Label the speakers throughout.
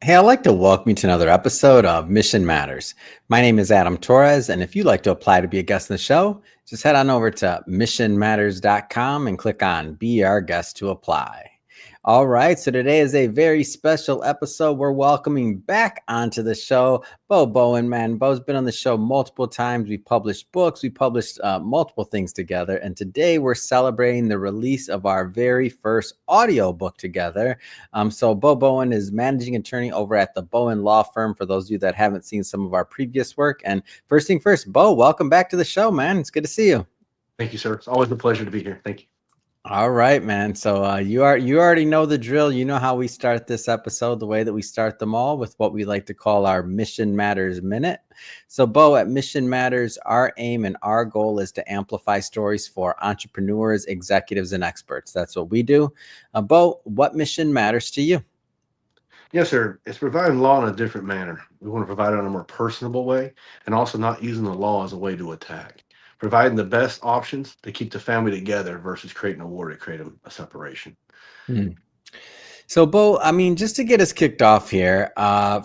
Speaker 1: Hey, I'd like to welcome you to another episode of Mission Matters. My name is Adam Torres, and if you'd like to apply to be a guest in the show, just head on over to missionmatters.com and click on Be Our Guest to apply. All right, so today is a very special episode. We're welcoming back onto the show Boe Bowen. Man, Bo's been on the show multiple times. We published books, we published multiple things together, and today we're celebrating the release of our very first audio book together. So Boe Bowen is managing attorney over at the Bowen Law Firm, for those of you that haven't seen some of our previous work. And first thing first, Boe, welcome back to the show, man. It's good to see you.
Speaker 2: Thank you, sir. It's always a pleasure to be here. Thank you.
Speaker 1: All right, man. So you already know the drill. You know how we start this episode, the way that we start them all, with what we like to call our Mission Matters Minute. So Boe, at Mission Matters, our aim and our goal is to amplify stories for entrepreneurs, executives, and experts. That's what we do. Boe, what mission matters to you?
Speaker 2: Yes, sir. It's providing law in a different manner. We want to provide it in a more personable way and also not using the law as a way to attack. Providing the best options to keep the family together versus creating a war to create a separation.
Speaker 1: Hmm. So, Boe, I mean, just to get us kicked off here,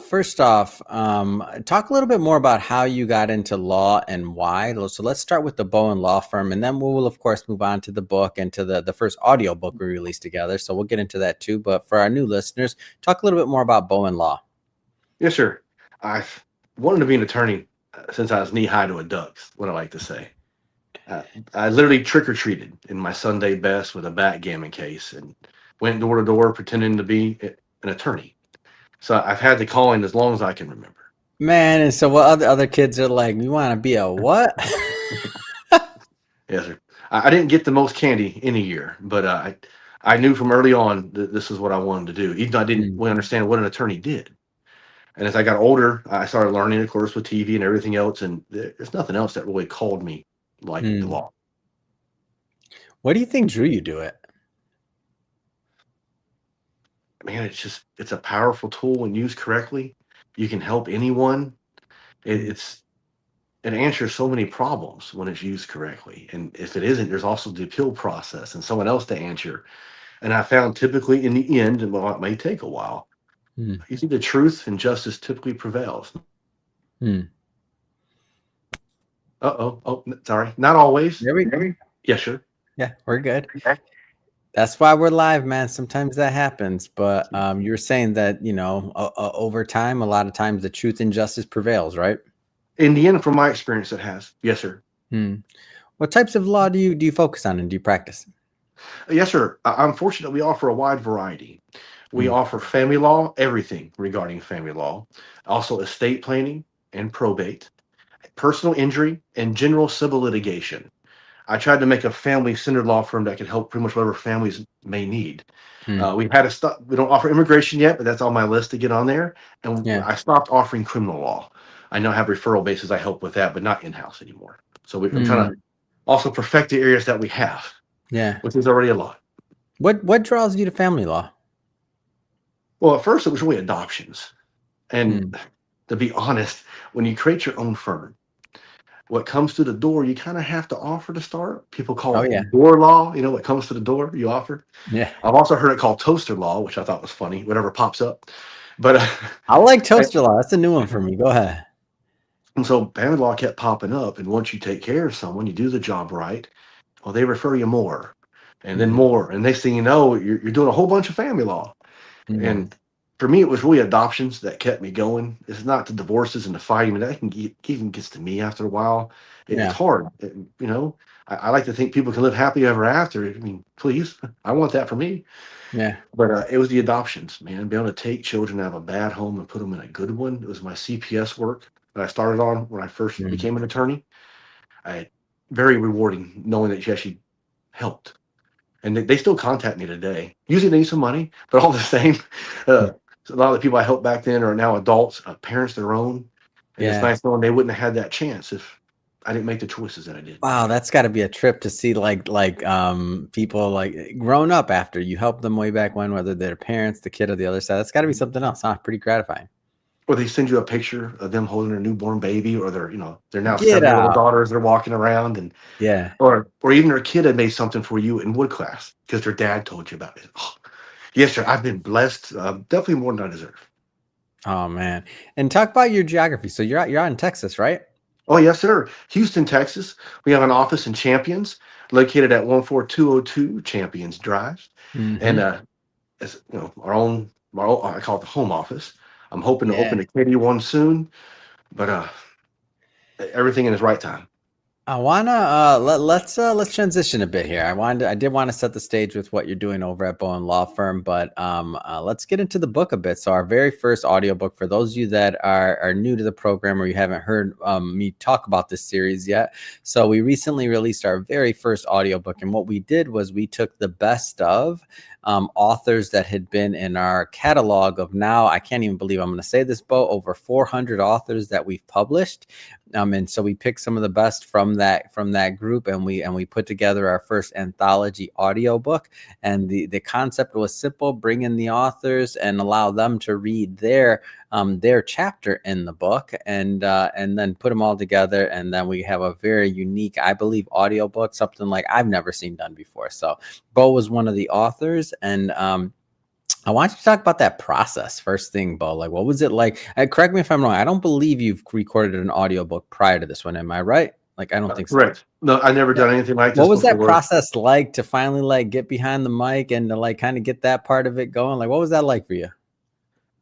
Speaker 1: first off, talk a little bit more about how you got into law and why. So let's start with the Bowen Law Firm, and then we will, of course, move on to the book and to the first audio book we released together. So we'll get into that too. But for our new listeners, talk a little bit more about Bowen Law.
Speaker 2: Yes, sir. I've wanted to be an attorney since I was knee high to a duck's, what I like to say. I literally trick-or-treated in my Sunday best with a backgammon case and went door to door pretending to be an attorney. So I've had the calling as long as I can remember.
Speaker 1: Man, and so what other kids are like, you want to be a what?
Speaker 2: Yes, sir. I didn't get the most candy in a year, but I knew from early on that this is what I wanted to do, even though I didn't really understand what an attorney did. And as I got older, I started learning, of course, with TV and everything else, and there's nothing else that really called me like the law.
Speaker 1: What do you think drew you to it?
Speaker 2: Man, it's a powerful tool when used correctly. You can help anyone. It answers so many problems when it's used correctly. And if it isn't, there's also the appeal process and someone else to answer. And I found typically in the end, and while it may take a while, you see the truth and justice typically prevails. Oh, sorry. Not always. Yes, sir.
Speaker 1: Yeah, we're good. That's why we're live, man. Sometimes that happens. But you were saying that, over time, a lot of times the truth and justice prevails, right?
Speaker 2: In the end, from my experience, it has. Yes, sir.
Speaker 1: What types of law do you focus on and do you practice?
Speaker 2: Yes, sir. I'm fortunate we offer a wide variety. We offer family law, everything regarding family law, also estate planning and probate, personal injury, and general civil litigation. I tried to make a family-centered law firm that could help pretty much whatever families may need. We've had to stop. We don't offer immigration yet, but that's on my list to get on there. And I stopped offering criminal law. I now have referral bases I help with that, but not in-house anymore. So we're trying to also perfect the areas that we have. Yeah, which is already a lot.
Speaker 1: What draws you to family law?
Speaker 2: Well, at first it was really adoptions. And to be honest, when you create your own firm, what comes to the door, you kind of have to offer to start. People call it door law. You know, what comes to the door, you offer. Yeah. I've also heard it called toaster law, which I thought was funny, whatever pops up. But
Speaker 1: I like toaster law. That's a new one for me. Go ahead.
Speaker 2: And so family law kept popping up. And once you take care of someone, you do the job right, well, they refer you more and then more. And next thing you know, you're doing a whole bunch of family law. And for me, it was really adoptions that kept me going. It's not the divorces and the fighting. That even gets to me after a while. It's hard. I like to think people can live happy ever after. I mean, please, I want that for me. Yeah. But it was the adoptions, man. Being able to take children out of a bad home and put them in a good one. It was my CPS work that I started on when I first became an attorney. Very rewarding knowing that you actually helped. And they still contact me today. Usually they need some money, but all the same, so a lot of the people I helped back then are now adults, parents their own. And it's nice knowing they wouldn't have had that chance if I didn't make the choices that I did.
Speaker 1: Wow, that's got to be a trip to see like people like grown up after you helped them way back when, whether they're parents, the kid, or the other side. That's got to be something else, huh? Pretty gratifying.
Speaker 2: Or they send you a picture of them holding their newborn baby, or they're now 7-year-old daughters. They're walking around, and or even their kid had made something for you in wood class because their dad told you about it. Oh, yes, sir. I've been blessed, definitely more than I deserve.
Speaker 1: Oh man. And talk about your geography. So you're out in Texas, right?
Speaker 2: Oh, yes, sir. Houston, Texas. We have an office in Champions, located at 14202 Champions Drive. And
Speaker 1: Mm-hmm.
Speaker 2: as our own, I call it the home office. I'm hoping to
Speaker 1: Yeah.
Speaker 2: open a KD one soon, but everything in its right time.
Speaker 1: I wanna let's transition a bit here. I did want to set the stage with what you're doing over at Bowen Law Firm, but let's get into the book a bit. So our very first audiobook, for those of you that are new to the program or you haven't heard me talk about this series yet. So we recently released our very first audiobook, and what we did was we took the best of authors that had been in our catalog of, now I can't even believe I'm going to say this, Bo, over 400 authors that we've published. And so we picked some of the best from that group, and we put together our first anthology audiobook. And the concept was simple: bring in the authors and allow them to read their chapter in the book, and then put them all together. And then we have a very unique, I believe, audiobook, something like I've never seen done before. So Bo was one of the authors, and I want you to talk about that process first thing, Bo. Like, what was it like? Correct me if I'm wrong. I don't believe you've recorded an audiobook prior to this one. Am I right? Like, I don't think so.
Speaker 2: Correct. No, I've never
Speaker 1: Yeah.
Speaker 2: done anything like
Speaker 1: What
Speaker 2: this
Speaker 1: was that
Speaker 2: before.
Speaker 1: process like to finally like get behind the mic and to like kind of get that part of it going? Like, what was that like for you?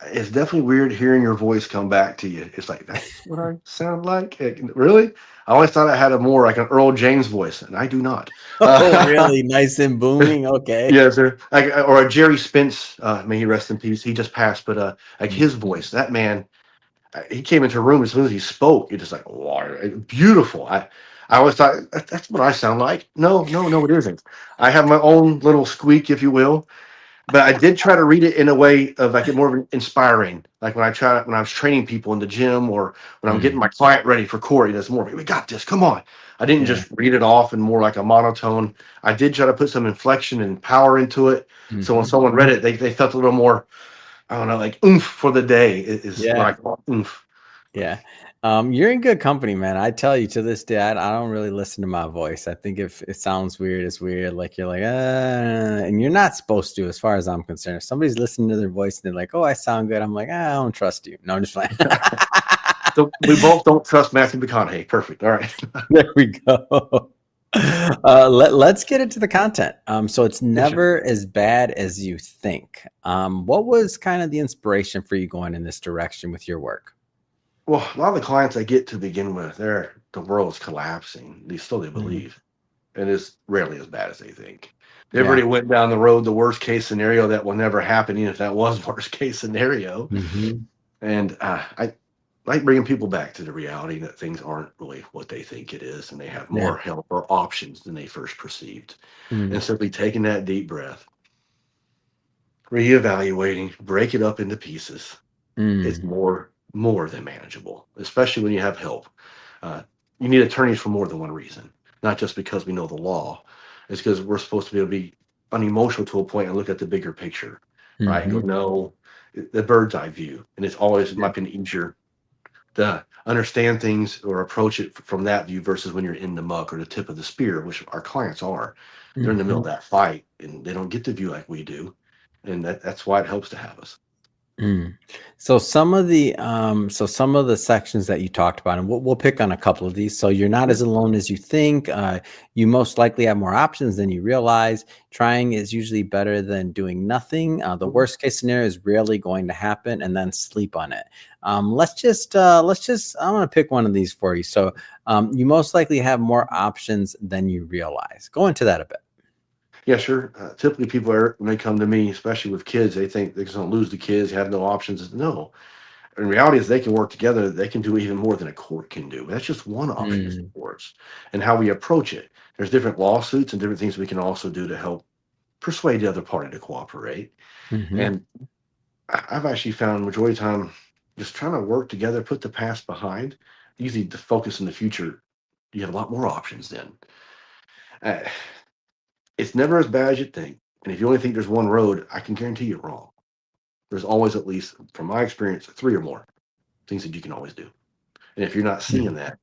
Speaker 2: It's definitely weird hearing your voice come back to you. It's like, that's what I sound like. Really? I always thought I had a more like an Earl James voice, and I do not.
Speaker 1: Oh, really? Nice and booming. Okay.
Speaker 2: Yes, sir. Like, or a Jerry Spence, may he rest in peace. He just passed, but like his voice, that man, he came into a room as soon as he spoke. You're just like, wow, beautiful. I always thought that's what I sound like. No, no, no, it isn't. I have my own little squeak, if you will. But I did try to read it in a way of like it more of an inspiring. Like when I was training people in the gym, or when I'm getting
Speaker 1: Mm,
Speaker 2: my client ready for court, it's more, we got this. Come on. I didn't
Speaker 1: yeah.
Speaker 2: just read it off and more like a monotone. I did try to put some inflection and power into it. So when
Speaker 1: Hmm.
Speaker 2: someone read it, they felt a little more, I don't know, like oomph for the day is what
Speaker 1: Yeah.
Speaker 2: I call oomph.
Speaker 1: Yeah. You're in good company, man. I tell you, to this day, I don't really listen to my voice. I think if it sounds weird, it's weird. Like you're like, and you're not supposed to, as far as I'm concerned. If somebody's listening to their voice and they're like, oh, I sound good, I'm like, I don't trust you. No, I'm just playing.
Speaker 2: So we both don't trust Matthew McConaughey. Perfect. All right.
Speaker 1: There we go. Let's get into the content. So it's
Speaker 2: Yes, sir.
Speaker 1: never as bad as you think. What was kind of the inspiration for you going in this direction with your work?
Speaker 2: Well, a lot of the clients I get to begin with, the world's collapsing. They
Speaker 1: Mhm.
Speaker 2: believe. And it's rarely as bad as they think. They've
Speaker 1: Yeah.
Speaker 2: already went down the road, the worst case scenario that will never happen, even if that was worst case scenario.
Speaker 1: Hmm.
Speaker 2: And I like bringing people back to the reality that things aren't really what they think it is, and they have
Speaker 1: Yeah.
Speaker 2: more help or options than they first perceived.
Speaker 1: Mm,
Speaker 2: And simply taking that deep breath, reevaluating, break it up into pieces. It's
Speaker 1: mm.
Speaker 2: more than manageable, especially when you have help. Uh, you need attorneys for more than one reason, not just because we know the law. It's because we're supposed to be able to be unemotional to a point and look at the bigger picture, right? And go,
Speaker 1: Mhm.
Speaker 2: no, the bird's eye view. And it's always
Speaker 1: Yeah.
Speaker 2: might be easier to understand things or approach it from that view versus when you're in the muck or the tip of the spear, which our clients are. They're in the middle
Speaker 1: Mhm.
Speaker 2: of that fight and they don't get the view like we do. And that's why it helps to have us.
Speaker 1: Mm. So some of the sections that you talked about, and we'll pick on a couple of these. So you're not
Speaker 2: Yeah.
Speaker 1: as alone as you think. You most likely have more options than you realize. Trying is usually better than doing nothing. The
Speaker 2: Mhm.
Speaker 1: worst case scenario is rarely going to happen, and then sleep on it. Let's just. I'm gonna pick one of these for you. So you most likely have more options than you realize. Go into that a bit.
Speaker 2: Yeah, sure. Typically, people are when they come to me, especially with kids, they think they're going to lose the kids, have no options. No, in reality, is they can work together. They can do even more than a court can do. That's just one option is
Speaker 1: Mm.
Speaker 2: courts and how we approach it. There's different lawsuits and different things we can also do to help persuade the other party to cooperate.
Speaker 1: Hmm.
Speaker 2: And I've actually found majority of the time, just trying to work together, put the past behind, easy to focus in the future. You have a lot more options then. Uh, it's never as bad as you think. And if you only think there's one road, I can guarantee you're wrong. There's always at least, from my experience, three or more things that you can always do. And if you're not seeing that,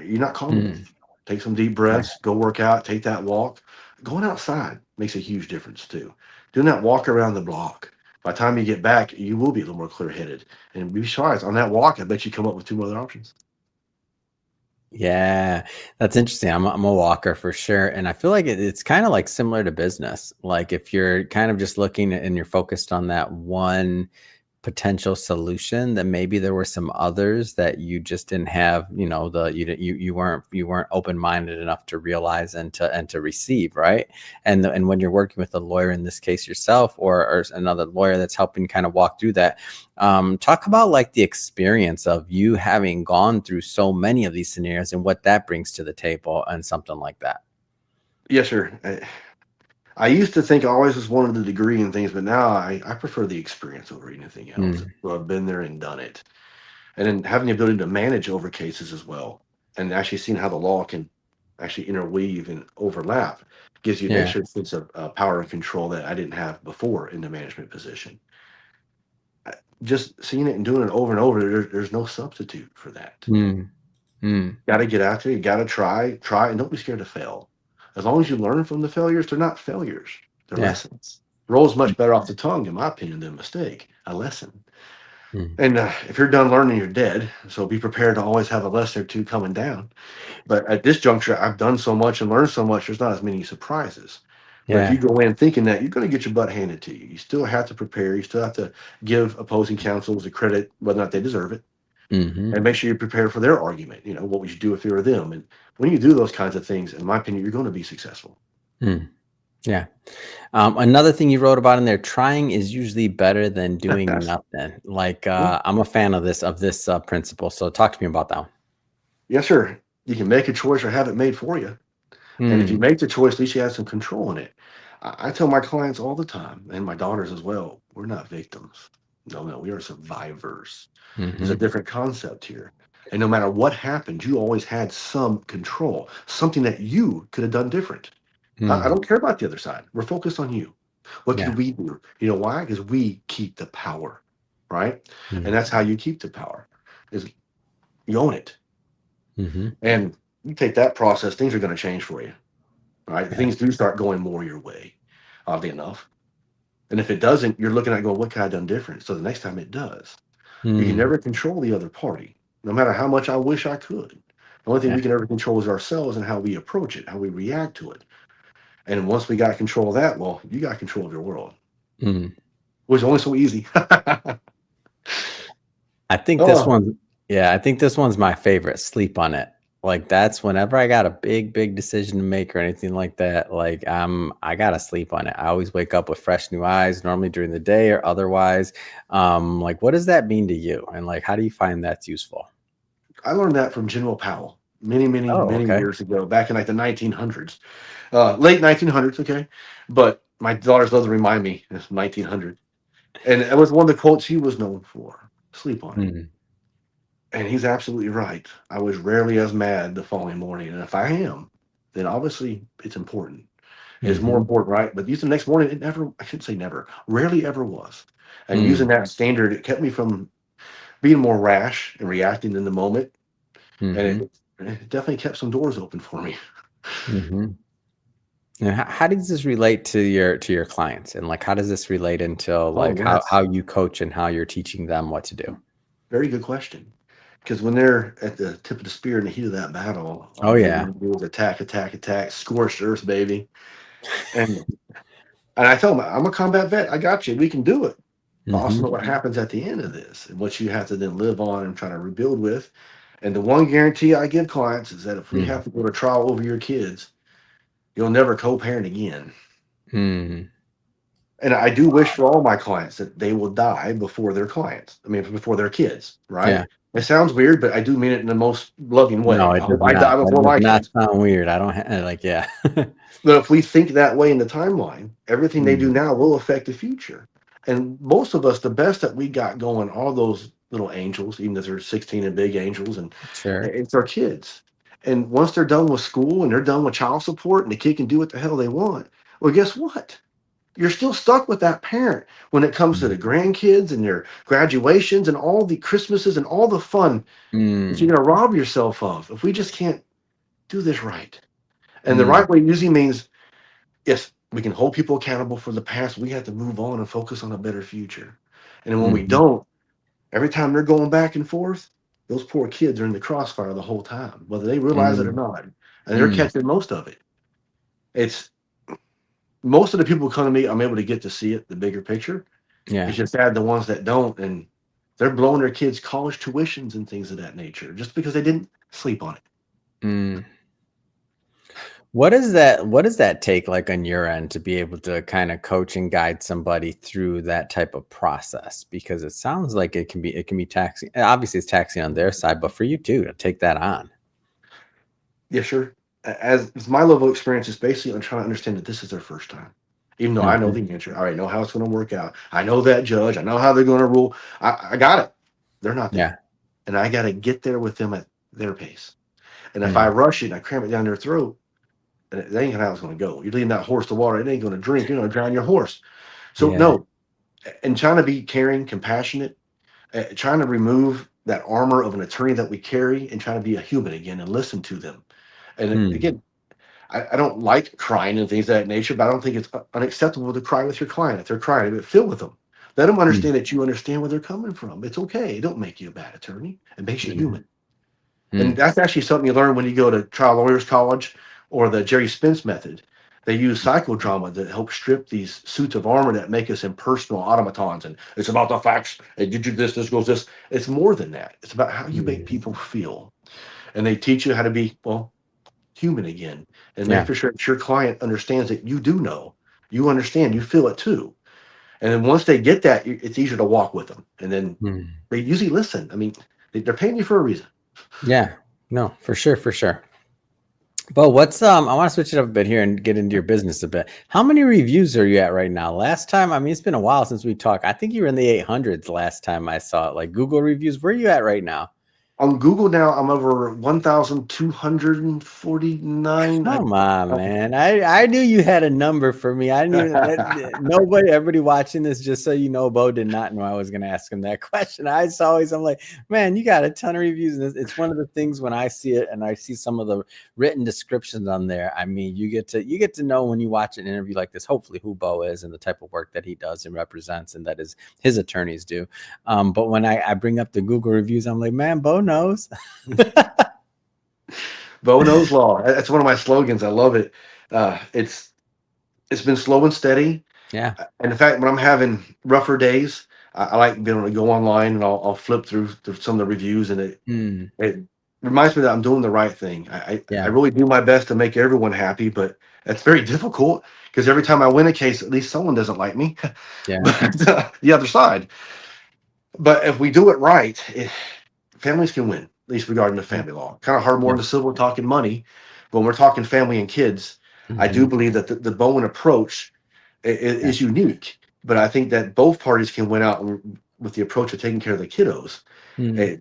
Speaker 2: you're not calm enough.
Speaker 1: Mm.
Speaker 2: Take some deep
Speaker 1: Okay.
Speaker 2: breaths, go work out, take that walk. Going outside makes a huge difference too. Doing that walk around the block, By the time you get back, you will be a little more clear-headed. And be surprised, on that walk, I bet you come up with 2 other options.
Speaker 1: Yeah, that's interesting. I'm a walker for sure, and I feel like it's kind of like similar to business. Like if you're kind of just looking and you're focused on that one potential solution, then maybe there were some others that you just didn't have, you weren't open-minded enough to realize and to receive, right? And when you're working with a lawyer, in this case yourself, or another lawyer that's helping kind of walk through that, talk about like the experience of you having gone through so many of these scenarios and what that brings to the table and something like that.
Speaker 2: Yes, sir. I used to think I always just wanted the degree and things, but now I prefer the experience over anything else.
Speaker 1: Mm,
Speaker 2: So I've been there and done it. And then having the ability to manage over cases as well, and actually seeing how the law can actually interweave and overlap gives you an
Speaker 1: yeah.
Speaker 2: extra sense of power and control that I didn't have before in the management position. Just seeing it and doing it over and over, there's no substitute for that.
Speaker 1: Mm, mm,
Speaker 2: Got to get out there. You got to try, and don't be scared to fail. As long as you learn from the failures, they're not failures; they're
Speaker 1: yeah.
Speaker 2: lessons. Rolls much better off the tongue, in my opinion, than a mistake. A lesson.
Speaker 1: Mm,
Speaker 2: And if you're done learning, you're dead. So be prepared to always have a lesson or two coming down. But at this juncture, I've done so much and learned so much. There's not as many surprises. But if you
Speaker 1: yeah.
Speaker 2: go in thinking that, you're going to get your butt handed to you. You still have to prepare. You still have to give opposing counsels the credit, whether or not they deserve it,
Speaker 1: Hmm.
Speaker 2: and make sure you're prepared for their argument. What would you do if you were them? And when you do those kinds of things, in my opinion, you're going to be successful.
Speaker 1: Mm, yeah. Another thing you wrote about in there, trying is usually better than doing nothing. Like, I'm a fan of this principle. So talk to me about that one.
Speaker 2: Yes, sir. You can make a choice or have it made for you. And if you
Speaker 1: Mm,
Speaker 2: make the choice, at least you have some control in it. I tell my clients all the time, and my daughters as well, we're not victims. No, no, we are survivors. There's a
Speaker 1: hmm.
Speaker 2: different concept here. And no matter what happened, you always had some control, something that you could have done different. I
Speaker 1: Mm,
Speaker 2: don't care about the other side. We're focused on you. What
Speaker 1: yeah.
Speaker 2: can we do? You know why? Because we keep the power, right? And
Speaker 1: Mm,
Speaker 2: that's how you keep the power, is you own it.
Speaker 1: hmm.
Speaker 2: And you take that process, things are going to change for you. Right?
Speaker 1: Yeah.
Speaker 2: Things do start going more your way, oddly enough. And if it doesn't, you're looking at going, what could I have done different? So the next time it does, you can
Speaker 1: Mm,
Speaker 2: never control the other party, no matter how much I wish I could. The only thing
Speaker 1: yeah.
Speaker 2: we can ever control is ourselves and how we approach it, how we react to it. And once we got control of that, well, you got control of your world,
Speaker 1: Mm.
Speaker 2: which is only so easy.
Speaker 1: I think this
Speaker 2: Oh,
Speaker 1: one, yeah, I think this one's my favorite. Sleep on it. Like that's whenever I got a big decision to make or anything like that. Like I gotta sleep on it. I always wake up with fresh new eyes, normally during the day or otherwise. Like what does that mean to you? And like how do you find that's useful?
Speaker 2: I learned that from General Powell many, many,
Speaker 1: Oh,
Speaker 2: many
Speaker 1: okay.
Speaker 2: years ago, back in like the 1900s, late 1900s. Okay. But my daughters love to remind me it's 1900. And it was one of the quotes he was known for. Sleep on it.
Speaker 1: Mm,
Speaker 2: And he's absolutely right. I was rarely as mad the following morning. And if I am, then obviously it's important. It's more
Speaker 1: hmm.
Speaker 2: important, right? But using the next morning, it never, I shouldn't say never, rarely ever was. And using
Speaker 1: Mm,
Speaker 2: that standard, it kept me from being more rash and reacting in the moment. And
Speaker 1: hmm.
Speaker 2: it definitely kept some doors open for me.
Speaker 1: Hmm. And how does this relate to your clients? And like how does this relate into
Speaker 2: Oh,
Speaker 1: like how
Speaker 2: yes.
Speaker 1: you coach and how you're teaching them what to do?
Speaker 2: Very good question. Because when they're at the tip of the spear in the heat of that battle,
Speaker 1: Oh
Speaker 2: all they
Speaker 1: yeah.
Speaker 2: want to do is attack, attack, attack, scorched earth, baby. And And I tell them, I'm a combat vet. I got you. We can do it. I also
Speaker 1: Hmm.
Speaker 2: know what happens at the end of this and what you have to then live on and try to rebuild with. And the one guarantee I give clients is that if we have to go to trial over your kids, you'll never co-parent again.
Speaker 1: Mm,
Speaker 2: And I do wish for all my clients that they will die before their clients. I mean, before their kids, right?
Speaker 1: yeah.
Speaker 2: It sounds weird, but I do mean it in the most loving
Speaker 1: No,
Speaker 2: way. I
Speaker 1: it
Speaker 2: hope
Speaker 1: does
Speaker 2: I
Speaker 1: not.
Speaker 2: die
Speaker 1: That
Speaker 2: before
Speaker 1: does
Speaker 2: my
Speaker 1: not
Speaker 2: kids.
Speaker 1: sound weird. I don't like, yeah.
Speaker 2: But if we think that way in the timeline, everything they do
Speaker 1: Mm,
Speaker 2: now will affect the future. And most of us, the best that we got going, all those little angels, even if they're 16 and big angels, and
Speaker 1: sure.
Speaker 2: it's our kids. And once they're done with school and they're done with child support and the kid can do what the hell they want, well, guess what? You're still stuck with that parent when it comes to
Speaker 1: Mm,
Speaker 2: the grandkids and their graduations and all the Christmases and all the fun that you're
Speaker 1: mm,
Speaker 2: going to rob yourself of if we just can't do this right. And the
Speaker 1: mm,
Speaker 2: right way usually means, yes, we can hold people accountable for the past. We have to move on and focus on a better future. And when we
Speaker 1: Mhm.
Speaker 2: don't, every time they're going back and forth, those poor kids are in the crossfire the whole time, whether they realize it or
Speaker 1: Mm.
Speaker 2: not. And they're
Speaker 1: Mm.
Speaker 2: catching most of it. It's most of the people who come to me, I'm able to get to see it, the bigger picture.
Speaker 1: Yeah.
Speaker 2: It's just sad the ones that don't, and they're blowing their kids' college tuitions and things of that nature just because they didn't sleep on it.
Speaker 1: Mm. What does that take like on your end to be able to kind of coach and guide somebody through that type of process? Because it sounds like it can be taxing. Obviously it's taxing on their side, but for you too to take that on.
Speaker 2: Yeah, sure. As my level of experience is basically on trying to understand that this is their first time. Even though I know
Speaker 1: Mhm.
Speaker 2: the answer, I already know how it's going to work out. I know that judge. I know how they're going to rule. I got it. They're not
Speaker 1: Yeah.
Speaker 2: there. And I got to get there with them at their pace. And if I
Speaker 1: Mm.
Speaker 2: rush it and I cram it down their throat, that ain't how it's going to go. You're leading that horse to water. It ain't going to drink. You're going to drown your horse. So,
Speaker 1: Yeah.
Speaker 2: no. And trying to be caring, compassionate, trying to remove that armor of an attorney that we carry and trying to be a human again and listen to them. And
Speaker 1: Mm.
Speaker 2: again, I don't like crying and things of that nature, but I don't think it's unacceptable to cry with your client. If they're crying, but feel with them. Let them
Speaker 1: Mm.
Speaker 2: understand that you understand where they're coming from. It's okay. It don't make you a bad attorney. It makes you
Speaker 1: Mm.
Speaker 2: human. And
Speaker 1: Mm.
Speaker 2: that's actually something you learn when you go to trial lawyers college or the Jerry Spence method. They use psychodrama to help strip these suits of armor that make us impersonal automatons. And it's about the facts. And did you this goes this. It's more than that. It's about how you make
Speaker 1: Mm.
Speaker 2: people feel. And they teach you how to be, well, human again and
Speaker 1: Yeah.
Speaker 2: making sure that your client understands that you do know, you understand, you feel it too. And then once they get that, it's easier to walk with them. And then
Speaker 1: Mm.
Speaker 2: they usually listen. I mean, they're paying you for a reason.
Speaker 1: Yeah. No, for sure, for sure. But what's I want to switch it up a bit here and get into your business a bit. How many reviews are you at right now? Last time, I mean, it's been a while since we talked. I think you were in the 800s last time I saw it. Like Google reviews, where are you at right now?
Speaker 2: On Google now, I'm over 1,249.
Speaker 1: Come on, man. I knew you had a number for me. I didn't even nobody, everybody watching this, just so you know, Bo did not know I was gonna ask him that question. I'm like, man, you got a ton of reviews. And it's one of the things when I see it and I see some of the written descriptions on there. I mean, you get to know when you watch an interview like this, hopefully who Bo is and the type of work that he does and represents and that is his attorneys do. But when I bring up the Google reviews, I'm like, man, Bo knows.
Speaker 2: Boe knows law. That's one of my slogans. I love it. It's been slow and steady.
Speaker 1: Yeah.
Speaker 2: And in fact, when I'm having rougher days, I like being able to go online and I'll flip through some of the reviews, and
Speaker 1: Mm,
Speaker 2: it reminds me that I'm doing the right thing. I
Speaker 1: yeah.
Speaker 2: really do my best to make everyone happy, but it's very difficult because every time I win a case, at least someone doesn't like me.
Speaker 1: Yeah.
Speaker 2: But the other side. But if we do it right, families can win, at least regarding the family law. Kind of hard more
Speaker 1: Yeah.
Speaker 2: into civil talking money. But when we're talking family and kids, I do
Speaker 1: Mhm.
Speaker 2: believe that the Bowen approach
Speaker 1: Yeah.
Speaker 2: is unique. But I think that both parties can win out with the approach of taking care of the kiddos.
Speaker 1: Mm,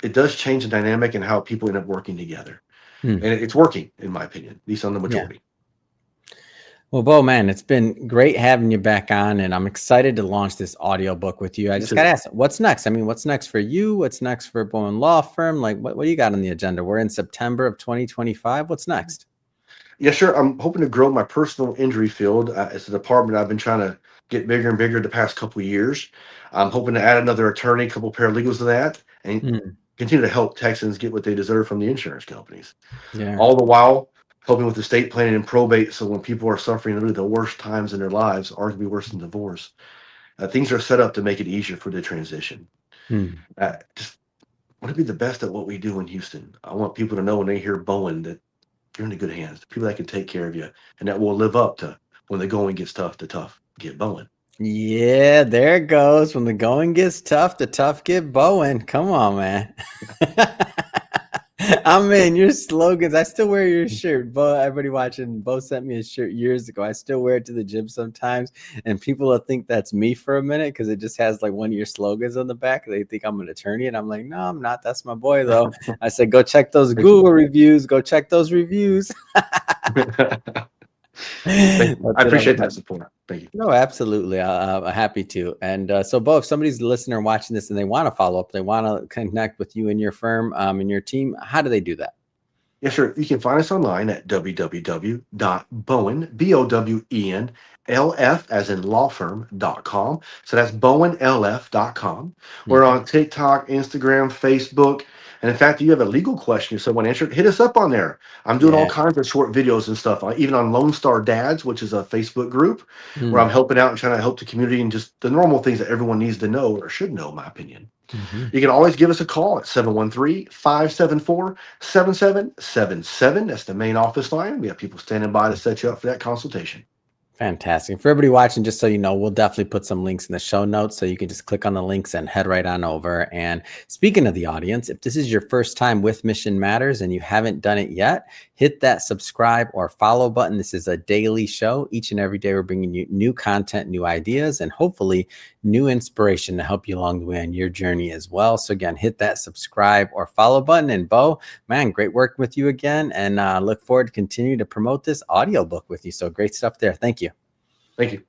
Speaker 2: It does change the dynamic and how people end up working together.
Speaker 1: mm.
Speaker 2: And it's working, in my opinion, at least on the
Speaker 1: Yeah.
Speaker 2: majority.
Speaker 1: Well, Bo, man, it's been great having you back on, and I'm excited to launch this audiobook with you. I
Speaker 2: Me
Speaker 1: just got to
Speaker 2: too.
Speaker 1: ask, what's next? I mean, what's next for you? What's next for Bowen Law Firm? Like, what do you got on the agenda? We're in September of 2025. What's next?
Speaker 2: Yeah, sure. I'm hoping to grow my personal injury field. It's a department I've been trying to get bigger and bigger the past couple of years. I'm hoping to add another attorney, a couple paralegals to that, and
Speaker 1: Mm,
Speaker 2: continue to help Texans get what they deserve from the insurance companies.
Speaker 1: yeah.
Speaker 2: All the while helping with estate planning and probate. So when people are suffering really the worst times in their lives, arguably worse than divorce, things are set up to make it easier for the transition.
Speaker 1: Mm.
Speaker 2: Just want to be the best at what we do in Houston. I want people to know when they hear Bowen that you're in the good hands. People that can take care of you and that will live up to when the going gets tough, the tough get Bowen.
Speaker 1: Yeah, there it goes. When the going gets tough, the tough get Bowen. Come on, man. I'm in your slogans. I still wear your shirt. Bo, everybody watching, Bo sent me a shirt years ago. I still wear it to the gym sometimes, and people will think that's me for a minute because it just has like one of your slogans on the back. They think I'm an attorney, and I'm like, no, I'm not. That's my boy, though. I said, go check those
Speaker 2: Thank you.
Speaker 1: Google reviews. Go check those reviews.
Speaker 2: Thank you. I
Speaker 1: That's what I'm
Speaker 2: appreciate that
Speaker 1: about.
Speaker 2: support. Thank you.
Speaker 1: No, absolutely. I'm happy to. And so, Bo, if somebody's listening or watching this and they want to follow up, they want to connect with you and your firm and your team, how do they do that?
Speaker 2: Yes, sir. You can find us online at www.bowen, Bowen, LF as in law firm.com. So that's bowenlf.com. We're
Speaker 1: Mhm.
Speaker 2: on TikTok, Instagram, Facebook. And in fact, if you have a legal question you someone answered, hit us up on there. I'm doing all
Speaker 1: Yeah.
Speaker 2: kinds of short videos and stuff, even on Lone Star Dads, which is a Facebook group where I'm
Speaker 1: Mm.
Speaker 2: helping out and trying to help the community and just the normal things that everyone needs to know or should know, in my opinion.
Speaker 1: Mhm.
Speaker 2: You can always give us a call at 713-574-7777. That's the main office line. We have people standing by to set you up for that consultation.
Speaker 1: Fantastic. For everybody watching, just so you know, we'll definitely put some links in the show notes so you can just click on the links and head right on over. And speaking of the audience, if this is your first time with Mission Matters and you haven't done it yet, hit that subscribe or follow button. This is a daily show. Each and every day, we're bringing you new content, new ideas, and hopefully new inspiration to help you along the way on your journey as well. So again, hit that subscribe or follow button. And Bo, man, great working with you again. And look forward to continue to promote this audiobook with you. So great stuff there. Thank you.
Speaker 2: Thank you.